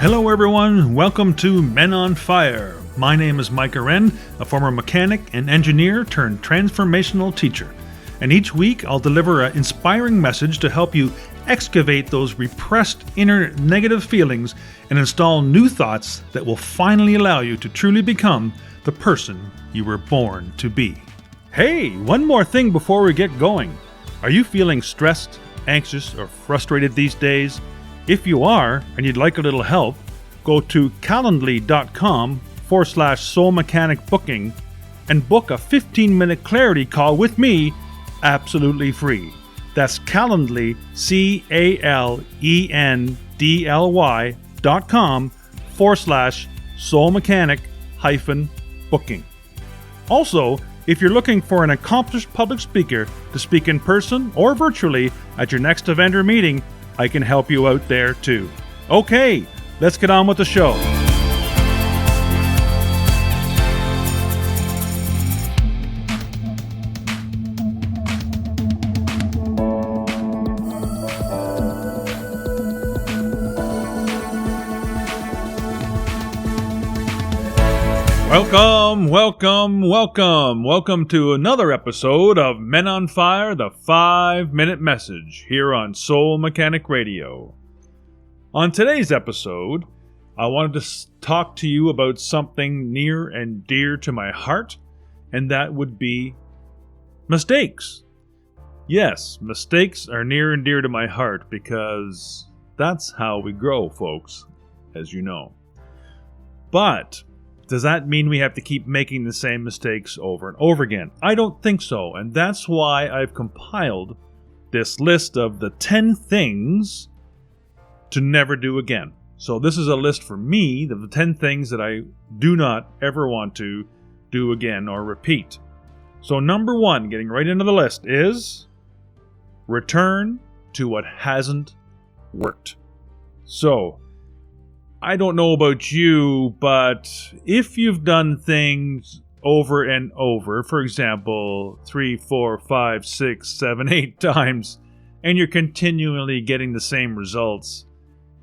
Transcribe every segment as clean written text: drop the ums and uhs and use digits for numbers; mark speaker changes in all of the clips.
Speaker 1: Hello everyone, welcome to Men on Fire. My name is Mike Aren, a former mechanic and engineer turned transformational teacher. And each week I'll deliver an inspiring message to help you excavate those repressed inner negative feelings and install new thoughts that will finally allow you to truly become the person you were born to be. Hey, one more thing before we get going. Are you feeling stressed, anxious, or frustrated these days? If you are, and you'd like a little help, go to calendly.com/soul mechanic booking and book a 15-minute clarity call with me absolutely free. That's Calendly, CALENDLY.com/soul mechanic-booking. Also, if you're looking for an accomplished public speaker to speak in person or virtually at your next event or meeting, I can help you out there too. Okay, let's get on with the show. Welcome to another episode of Men on Fire, the 5-Minute Message, here on Soul Mechanic Radio. On today's episode, I wanted to talk to you about something near and dear to my heart, and that would be mistakes. Yes, mistakes are near and dear to my heart because that's how we grow, folks, as you know. But does that mean we have to keep making the same mistakes over and over again? I don't think so, and that's why I've compiled this list of the 10 things to never do again. So this is a list for me of the 10 things that I do not ever want to do again or repeat. So number 1, getting right into the list, is return to what hasn't worked. So I don't know about you, but if you've done things over and over, for example, 3, 4, 5, 6, 7, 8 times, and you're continually getting the same results,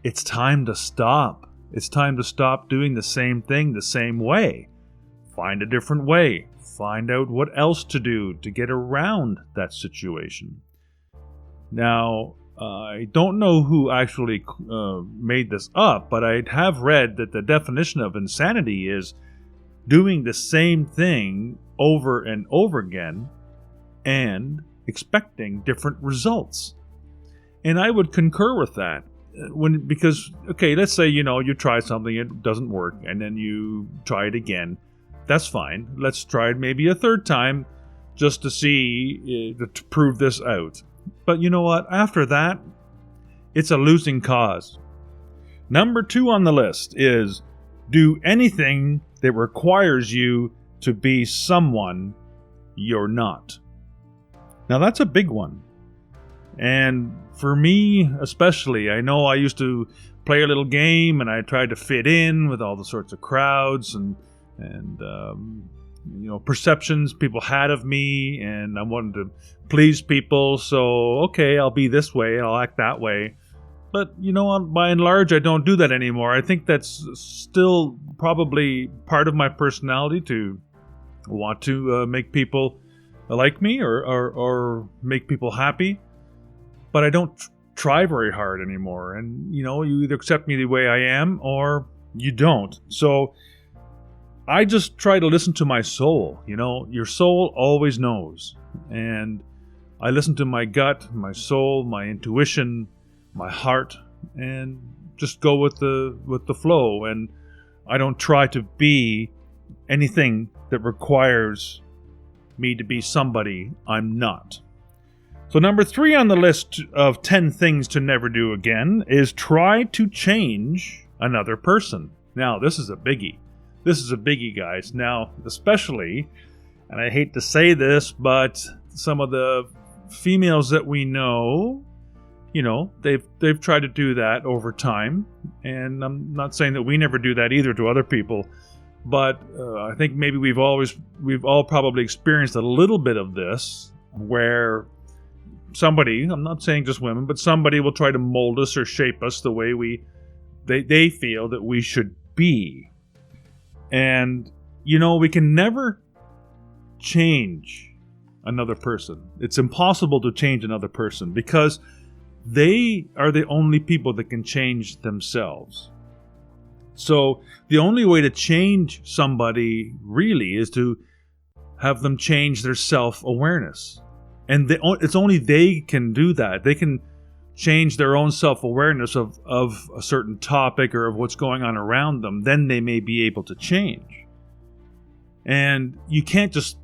Speaker 1: it's time to stop. It's time to stop doing the same thing the same way. Find a different way. Find out what else to do to get around that situation. Now, I don't know who actually made this up, but I have read that the definition of insanity is doing the same thing over and over again and expecting different results. And I would concur with that. Because, let's say, you try something, it doesn't work, and then you try it again. That's fine. Let's try it maybe a third time just to see, to prove this out. But you know what? After that, it's a losing cause. Number 2 on the list is do anything that requires you to be someone you're not. Now that's a big one. And for me especially, I know I used to play a little game and I tried to fit in with all the sorts of crowds and perceptions people had of me, and I wanted to please people, so I'll be this way, I'll act that way. But by and large, I don't do that anymore. I think that's still probably part of my personality, to want to make people like me or make people happy. But I don't try very hard anymore, and you either accept me the way I am or you don't. So I just try to listen to my soul. Your soul always knows. And I listen to my gut, my soul, my intuition, my heart, and just go with the flow. And I don't try to be anything that requires me to be somebody I'm not. So number 3 on the list of 10 things to never do again is try to change another person. Now, this is a biggie. This is a biggie, guys. Now, especially, and I hate to say this, but some of the females that we know, they've tried to do that over time. And I'm not saying that we never do that either to other people, but I think maybe we've all probably experienced a little bit of this, where somebody, I'm not saying just women, but somebody will try to mold us or shape us the way we they feel that we should be. And, we can never change another person. It's impossible to change another person because they are the only people that can change themselves. So the only way to change somebody really is to have them change their self-awareness. And it's only they can do that. They can change their own self-awareness of a certain topic or of what's going on around them. Then they may be able to change. And you can't just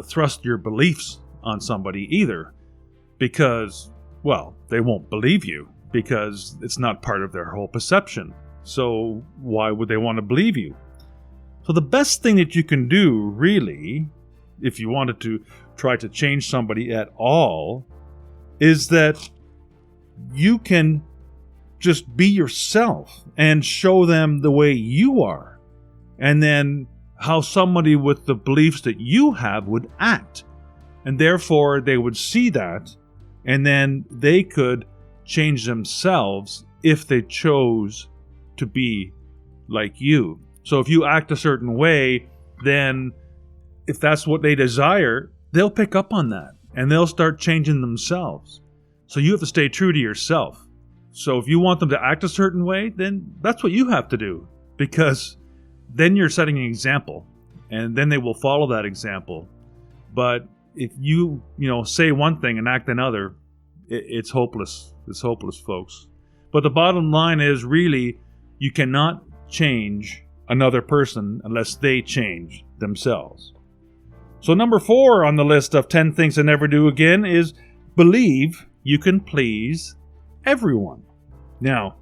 Speaker 1: thrust your beliefs on somebody either because, well, they won't believe you because it's not part of their whole perception. So why would they want to believe you? So the best thing that you can do, really, if you wanted to try to change somebody at all, is that you can just be yourself and show them the way you are. And then how somebody with the beliefs that you have would act. And therefore, they would see that, and then they could change themselves if they chose to be like you. So if you act a certain way, then if that's what they desire, they'll pick up on that, and they'll start changing themselves. So you have to stay true to yourself. So if you want them to act a certain way, then that's what you have to do, because then you're setting an example, and then they will follow that example. But if you say one thing and act another, it's hopeless. It's hopeless, folks. But the bottom line is, really, you cannot change another person unless they change themselves. So number 4 on the list of 10 things to never do again is believe you can please everyone. Now,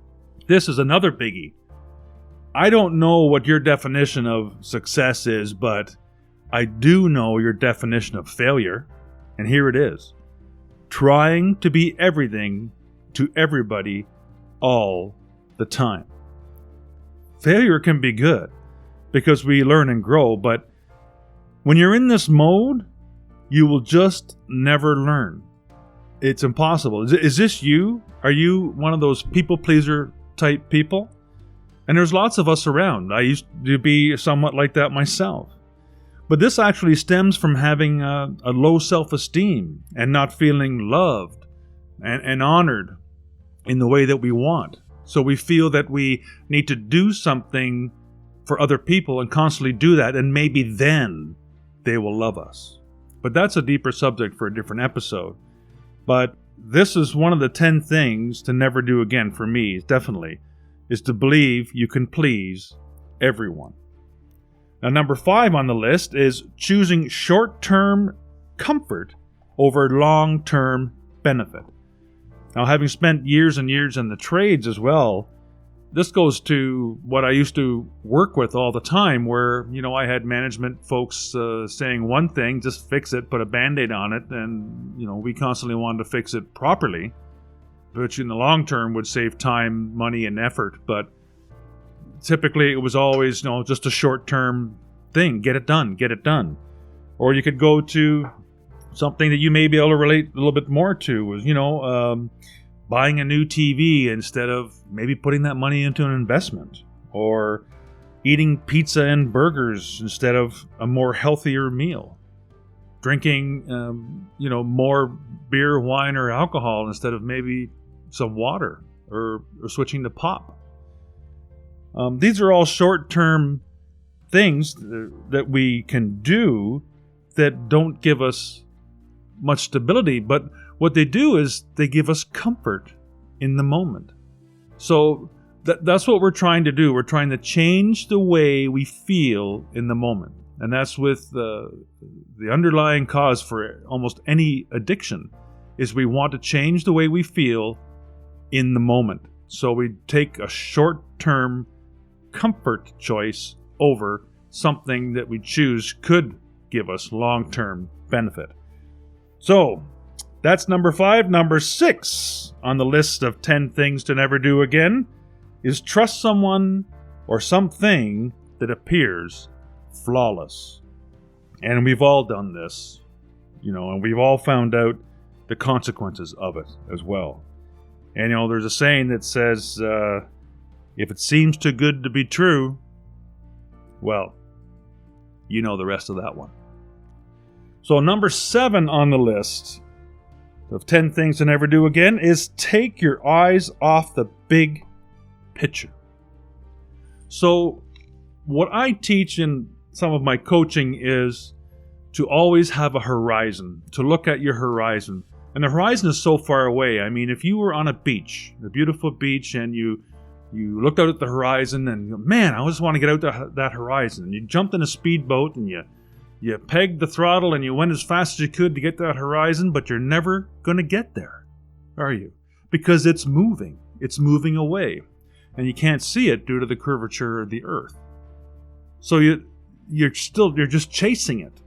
Speaker 1: this is another biggie. I don't know what your definition of success is, but I do know your definition of failure, and here it is. Trying to be everything to everybody all the time. Failure can be good because we learn and grow, but when you're in this mode, you will just never learn. It's impossible. Is this you? Are you one of those people pleaser type people? And there's lots of us around. I used to be somewhat like that myself. But this actually stems from having a low self-esteem and not feeling loved and honored in the way that we want. So we feel that we need to do something for other people and constantly do that, and maybe then they will love us. But that's a deeper subject for a different episode. But this is one of the 10 things to never do again for me, definitely, is to believe you can please everyone. Now, number 5 on the list is choosing short-term comfort over long-term benefit. Now, having spent years and years in the trades as well, this goes to what I used to work with all the time, where, I had management folks saying one thing, just fix it, put a Band-Aid on it, and, we constantly wanted to fix it properly, which in the long term would save time, money, and effort. But typically it was always, just a short-term thing. Get it done. Or you could go to something that you may be able to relate a little bit more to, was, buying a new TV instead of maybe putting that money into an investment, or eating pizza and burgers instead of a more healthier meal, drinking, more beer, wine, or alcohol instead of maybe some water, or switching to pop. These are all short-term things that we can do that don't give us much stability, but what they do is they give us comfort in the moment. So that's what we're trying to do. We're trying to change the way we feel in the moment. And that's with the underlying cause for almost any addiction, is we want to change the way we feel in the moment. So we take a short-term comfort choice over something that we choose could give us long-term benefit. So that's number 5. Number 6 on the list of 10 things to never do again is trust someone or something that appears flawless. And we've all done this, and we've all found out the consequences of it as well. And, there's a saying that says, If it seems too good to be true, well, you know the rest of that one. So number 7 on the list of 10 things to never do again is take your eyes off the big picture. So what I teach in some of my coaching is to always have a horizon, to look at your horizon. And the horizon is so far away. I mean, if you were on a beach, a beautiful beach, and you looked out at the horizon and, man, I just want to get out to that horizon. And you jumped in a speedboat and you pegged the throttle and you went as fast as you could to get to that horizon, but you're never going to get there, are you? Because it's moving. It's moving away. And you can't see it due to the curvature of the earth. So you're just chasing it.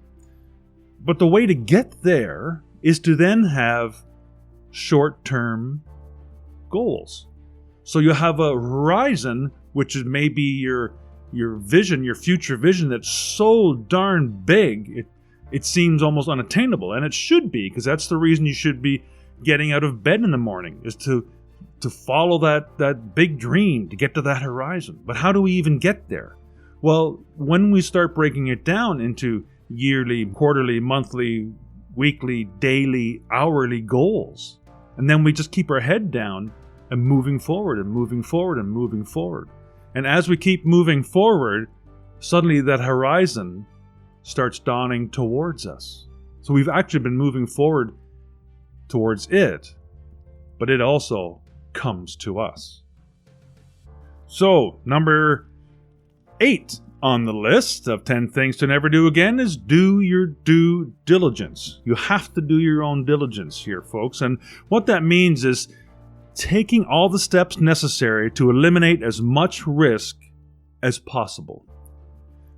Speaker 1: But the way to get there is to then have short-term goals. So you have a horizon, which is maybe your vision, your future vision, that's so darn big, it seems almost unattainable. And it should be, because that's the reason you should be getting out of bed in the morning, is to follow that big dream, to get to that horizon. But how do we even get there? Well, when we start breaking it down into yearly, quarterly, monthly, weekly, daily, hourly goals, and then we just keep our head down and moving forward and moving forward and moving forward. And as we keep moving forward, suddenly that horizon starts dawning towards us. So we've actually been moving forward towards it, but it also comes to us. So, number 8 on the list of 10 things to never do again is do your due diligence. You have to do your own diligence here, folks. And what that means is taking all the steps necessary to eliminate as much risk as possible.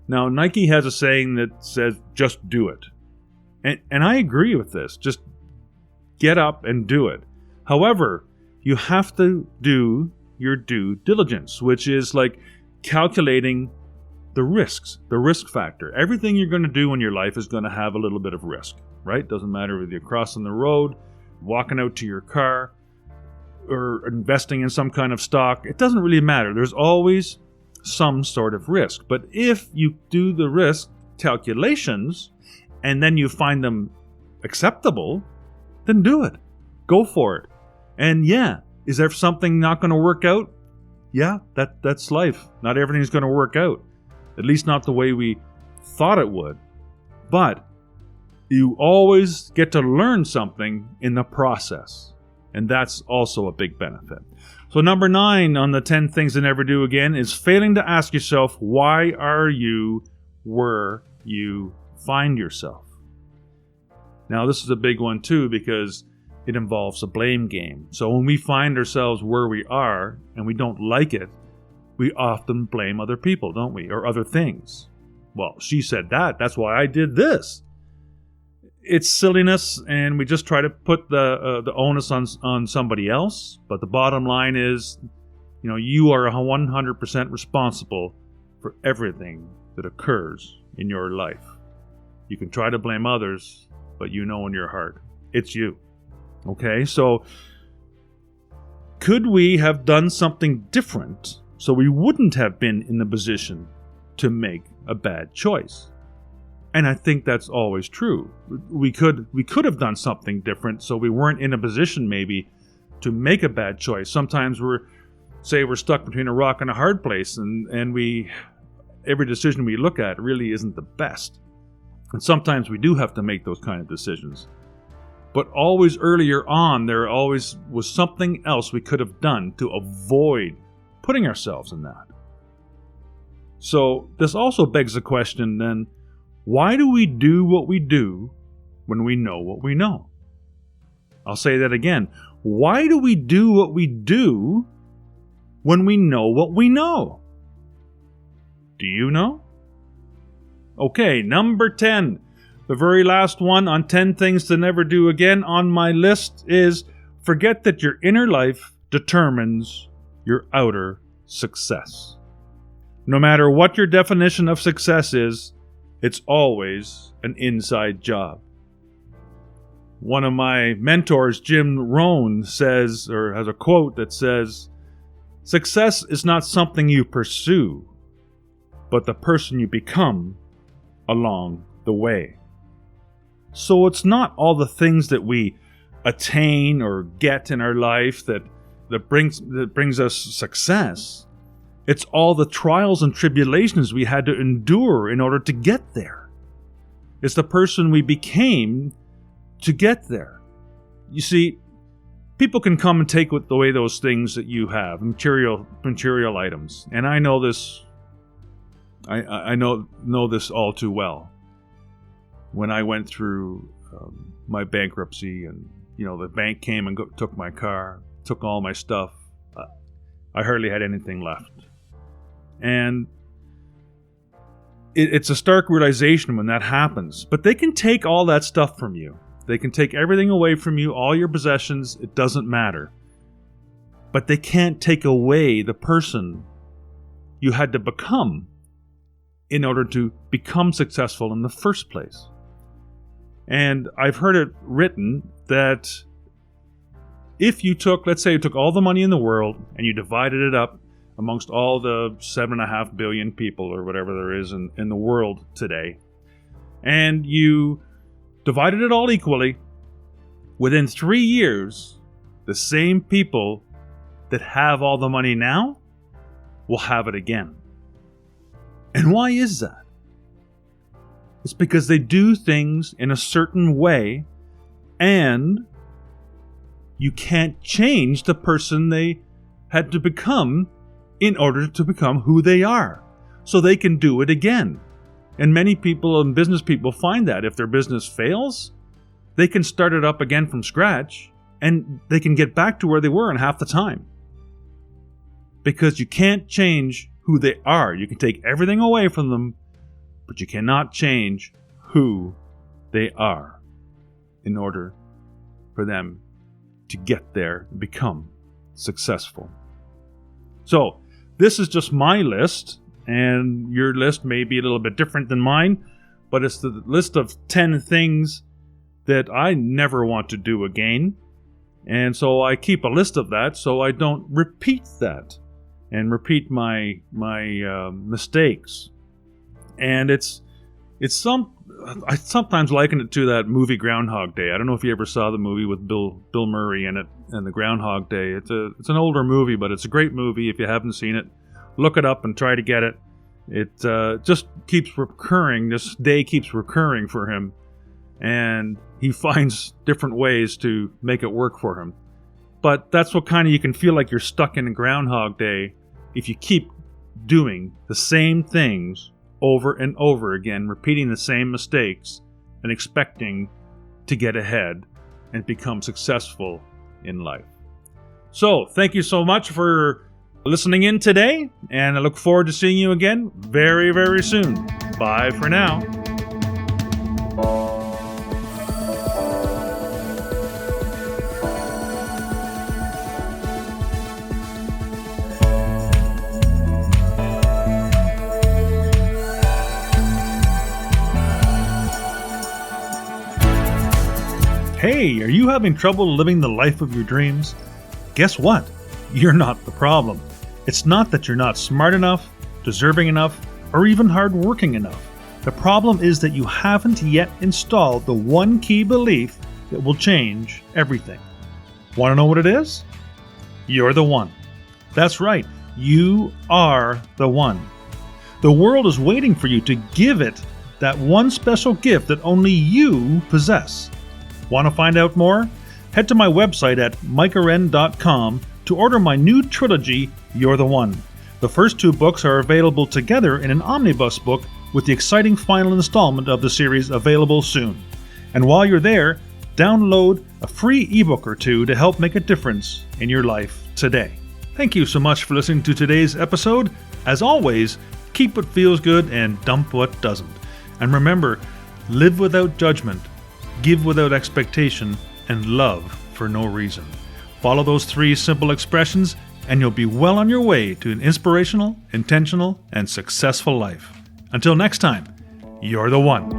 Speaker 1: Now, Nike has a saying that says, just do it. And I agree with this. Just get up and do it. However, you have to do your due diligence, which is like calculating the risks, the risk factor. Everything you're going to do in your life is going to have a little bit of risk, right? Doesn't matter whether you're crossing the road, walking out to your car, or investing in some kind of stock. It doesn't really matter. There's always some sort of risk. But if you do the risk calculations and then you find them acceptable, then do it. Go for it. And yeah, is there something not going to work out? Yeah, that's life. Not everything's going to work out. At least not the way we thought it would. But you always get to learn something in the process. And that's also a big benefit. So number 9 on the 10 things to never do again is failing to ask yourself, why are you where you find yourself? Now this is a big one too, because it involves a blame game. So when we find ourselves where we are and we don't like it, we often blame other people, don't we? Or other things. Well, she said that. That's why I did this. It's silliness, and we just try to put the onus on somebody else. But the bottom line is, you are 100% responsible for everything that occurs in your life. You can try to blame others, but you know in your heart, it's you. Okay, so could we have done something different so we wouldn't have been in the position to make a bad choice? And I think that's always true. We could have done something different so we weren't in a position maybe to make a bad choice. Sometimes we're stuck between a rock and a hard place, and every decision we look at really isn't the best. And sometimes we do have to make those kind of decisions. But always earlier on, there always was something else we could have done to avoid putting ourselves in that. So this also begs the question then, why do we do what we do when we know what we know? I'll say that again. Why do we do what we do when we know what we know? Do you know? Okay, number 10. The very last one on 10 things to never do again on my list is forget that your inner life determines your outer success. No matter what your definition of success is, it's always an inside job. One of my mentors, Jim Rohn, says, or has a quote that says, Success is not something you pursue, but the person you become along the way. So it's not all the things that we attain or get in our life that brings us success. It's all the trials and tribulations we had to endure in order to get there. It's the person we became to get there. You see, people can come and take away those things that you have, material items, and I know this. I know this all too well. When I went through my bankruptcy, and the bank came and took my car, took all my stuff, I hardly had anything left, and it's a stark realization when that happens. But they can take all that stuff from you. They can take everything away from you, all your possessions. It doesn't matter. But they can't take away the person you had to become in order to become successful in the first place. And I've heard it written that if you took, let's say you took all the money in the world and you divided it up amongst all the 7.5 billion people or whatever there is in the world today, and you divided it all equally, within 3 years, the same people that have all the money now will have it again. And why is that? It's because they do things in a certain way, and you can't change the person they had to become in order to become who they are. So they can do it again. And many people and business people find that if their business fails, they can start it up again from scratch, and they can get back to where they were in half the time. Because you can't change who they are. You can take everything away from them, but you cannot change who they are in order for them to get there and become successful. So, this is just my list, and your list may be a little bit different than mine, but it's the list of 10 things that I never want to do again. And so I keep a list of that so I don't repeat that and repeat my mistakes. And I sometimes liken it to that movie Groundhog Day. I don't know if you ever saw the movie with Bill Murray in it and the Groundhog Day. It's an older movie, but it's a great movie. If you haven't seen it, look it up and try to get it. It just keeps recurring. This day keeps recurring for him, and he finds different ways to make it work for him. But that's what kind of you can feel like you're stuck in a Groundhog Day if you keep doing the same things over and over again, repeating the same mistakes and expecting to get ahead and become successful in life. So, thank you so much for listening in today, and I look forward to seeing you again very, very soon. Bye for now. Hey, are you having trouble living the life of your dreams? Guess what? You're not the problem. It's not that you're not smart enough, deserving enough, or even hardworking enough. The problem is that you haven't yet installed the one key belief that will change everything. Want to know what it is? You're the one. That's right. You are the one. The world is waiting for you to give it that one special gift that only you possess. Want to find out more? Head to my website at micahwren.com to order my new trilogy, You're the One. The first 2 books are available together in an omnibus book, with the exciting final installment of the series available soon. And while you're there, download a free ebook or 2 to help make a difference in your life today. Thank you so much for listening to today's episode. As always, keep what feels good and dump what doesn't. And remember, live without judgment, give without expectation, and love for no reason. Follow those 3 simple expressions, and you'll be well on your way to an inspirational, intentional, and successful life. Until next time, you're the one.